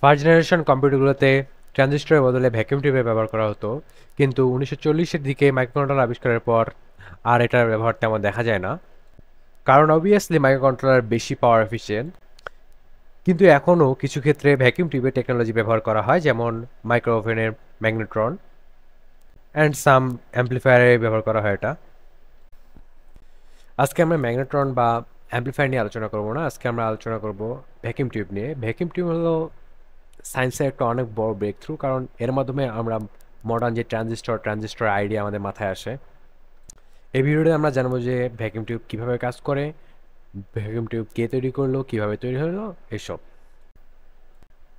First generation কম্পিউটারগুলোতে ট্রানজিস্টরের বদলে vacuum টিউবের ব্যবহার করা হতো, কিন্তু 1940-এর দিকে মাইক্রোকন্ট্রোলার আবিষ্কারের পর আর এটার ব্যবহার তেমন দেখা যায় না, কারণ অবভিয়াসলি মাইক্রোকন্ট্রোলার বেশি পাওয়ার এফিশিয়েন্ট। কিন্তু এখনও কিছু ক্ষেত্রে ভ্যাকুয়াম টিউবের টেকনোলজি ব্যবহার করা হয়, যেমন মাইক্রো ওভেনের ম্যাগনেট্রন অ্যান্ড সাম অ্যাম্পলিফায়ারে ব্যবহার করা হয় এটা। আজকে আমরা ম্যাগনেট্রন বা অ্যাম্পলিফায়ার নিয়ে আলোচনা করব না, আজকে আমরা আলোচনা করব ভ্যাকুয়াম টিউব নিয়ে। ভ্যাকুয়াম টিউব হলো সায়েন্সের একটা অনেক বড় ব্রেক থ্রু, কারণ এর মাধ্যমে আমরা মডার্ন যে ট্রানজিস্টর আইডিয়া আমাদের মাথায় আসে। এই ভিডিওতে আমরা জানবো যে ভ্যাকুয়াম টিউব কীভাবে কাজ করে, ভ্যাকুয়াম টিউব কে তৈরি করলো, কীভাবে তৈরি হলো, এসব।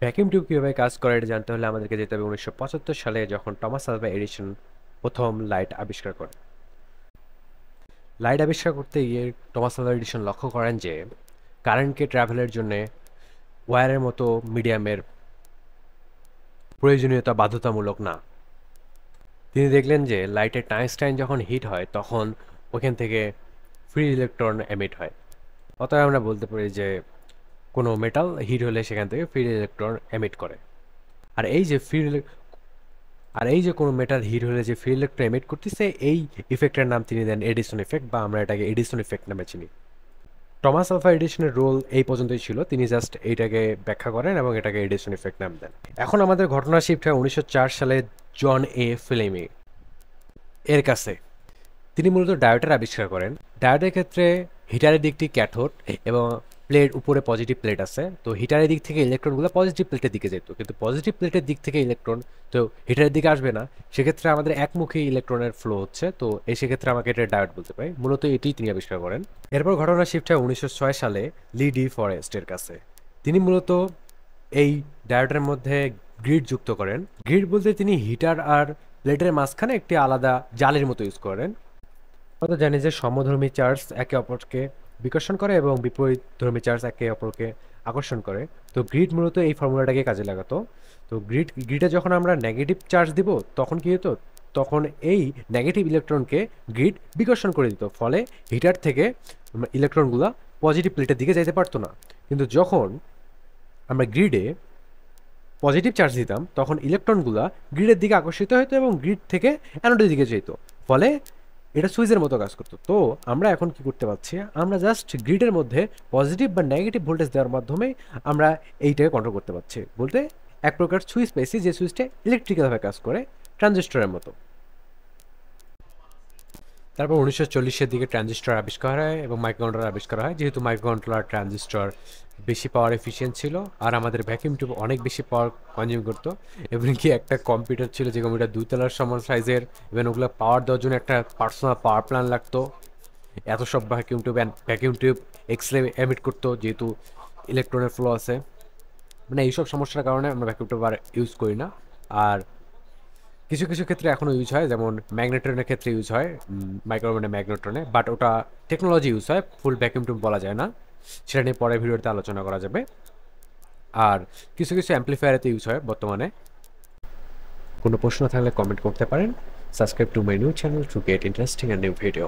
ভ্যাকুয়াম টিউব কীভাবে কাজ করে এটা জানতে হলে আমাদেরকে যেতে হবে 1975 সালে, যখন টমাস আলভা এডিসন প্রথম লাইট আবিষ্কার করে। লাইট আবিষ্কার করতে গিয়ে টমাস আলভা এডিসন লক্ষ্য করেন যে কারেন্টকে ট্রাভেলের জন্য ওয়্যারের মতো মিডিয়ামের প্রয়োজনীয়তা বাধ্যতামূলক না। তিনি দেখলেন যে লাইটের টাংস্টাইন যখন হিট হয় তখন ওখান থেকে ফ্রি ইলেকট্রন এমিট হয়। অতএব আমরা বলতে পারি যে কোনো মেটাল হিট হলে সেখান থেকে ফ্রি ইলেকট্রন এমিট করে। আর এই যে কোনো মেটাল হিট হলে যে ফ্রি ইলেকট্রন এমিট করতেছে, এই ইফেক্টের নাম তিনি দেন এডিসন ইফেক্ট, বা আমরা এটাকে এডিসন ইফেক্ট নামে চিনি। টমাস আলভা এডিসনের রোল এই পর্যন্তই ছিল, তিনি জাস্ট এইটাকে ব্যাখ্যা করেন এবং এটাকে এডিসন ইফেক্ট নাম দেন। এখন আমাদের ঘটনা শিফট হয় 1904 সালে জন এ ফিলেমি এর কাছে। তিনি মূলত ডায়োডের আবিষ্কার করেন। ডায়োডের ক্ষেত্রে হিটারের দিকটি ক্যাথোড এবং প্লেট উপরে পজিটিভ প্লেট আছে, তো হিটারের দিক থেকে ইলেকট্রনগুলো পজিটিভ প্লেটের দিকে যেত, কিন্তু পজিটিভ প্লেটের দিক থেকে ইলেকট্রন তো হিটারের দিকে আসবে না, সেক্ষেত্রে আমাদের একমুখী ইলেকট্রনের ফ্লো হচ্ছে, তো এই সেক্ষেত্রে আমাকে এটা ডায়োড বলতে পারি। মূলত এটিই তিনি আবিষ্কার করেন। এরপর ঘটনা শিফট হয় 1906 সালে লি ডি ফরেস্টের কাছে। তিনি মূলত এই ডায়োডের মধ্যে গ্রিড যুক্ত করেন। গ্রিড বলতে তিনি হিটার আর প্লেটের মাঝখানে একটি আলাদা জালির মতো ইউজ করেন। আমরা তো জানি যে সমধর্মী চার্জ একে অপরকে বিকর্ষণ করে এবং বিপরীতধর্মী চার্জ একে অপরকে আকর্ষণ করে, তো গ্রিড মূলত এই ফর্মুলাটাকে কাজে লাগাতো। তো গ্রিডে যখন আমরা নেগেটিভ চার্জ দিব তখন কি হতো, তখন এই নেগেটিভ ইলেকট্রনকে গ্রিড বিকর্ষণ করে দিত, ফলে হিটার থেকে ইলেকট্রনগুলো পজিটিভ প্লেটের দিকে যেতে পারতো না। কিন্তু যখন আমরা গ্রিডে পজিটিভ চার্জ দিতাম তখন ইলেকট্রনগুলো গ্রিডের দিকে আকর্ষিত হতো এবং গ্রিড থেকে অ্যানোডের দিকে যেত, ফলে এটা সুইচের মতো কাজ করতো। তো আমরা এখন কি করতে পারছি, আমরা জাস্ট গ্রিডের মধ্যে পজিটিভ বা নেগেটিভ ভোল্টেজ দেওয়ার মাধ্যমে আমরা এইটাকে কন্ট্রোল করতে পারছি। বলতে এক প্রকার সুইচ পেয়েছি, যে সুইচটা ইলেকট্রিক্যালভাবে কাজ করে ট্রানজিস্টরের মতো। তারপর 1940-এর দিকে ট্রানজিস্টর আবিষ্কার হয় এবং মাইক্রোকন্ট্রোলার আবিষ্কার হয়, যেহেতু মাইক্রোকন্ট্রোলার ট্রানজিস্টর বেশি পাওয়ার এফিসিয়েন্ট ছিল আর আমাদের ভ্যাকুয়াম টিউব অনেক বেশি পাওয়ার কনজিউম করতো। এবং কি একটা কম্পিউটার ছিল যে কম্পিউটার 2 তলার সমান সাইজের, এবং ওগুলো পাওয়ার দেওয়ার জন্য একটা পার্সোনাল পাওয়ার প্ল্যান লাগতো। এত সব ভ্যাকুয়াম টিউব এক্সরে এমিট করতো, যেহেতু ইলেকট্রনের ফ্লো আছে। মানে এইসব সমস্যার কারণে আমরা ভ্যাকুয়াম টিউব আর ইউজ করি না। আর কিছু কিছু ক্ষেত্রে এখনও ইউজ হয়, যেমন ম্যাগনেট্রনের ক্ষেত্রে ইউজ হয়, মাইক্রোওভেনে ম্যাগনেট্রনে, বাট ওটা টেকনোলজি ইউজ হয়, ফুল ভ্যাকুয়াম টিউব বলা যায় না। সেটা নিয়ে পরের ভিডিওতে আলোচনা করা যাবে। আর কিছু কিছু অ্যাম্পলিফায়ারেতে ইউজ হয় বর্তমানে। কোনো প্রশ্ন থাকলে কমেন্ট করতে পারেন। Subscribe to my new channel to get interesting and new video.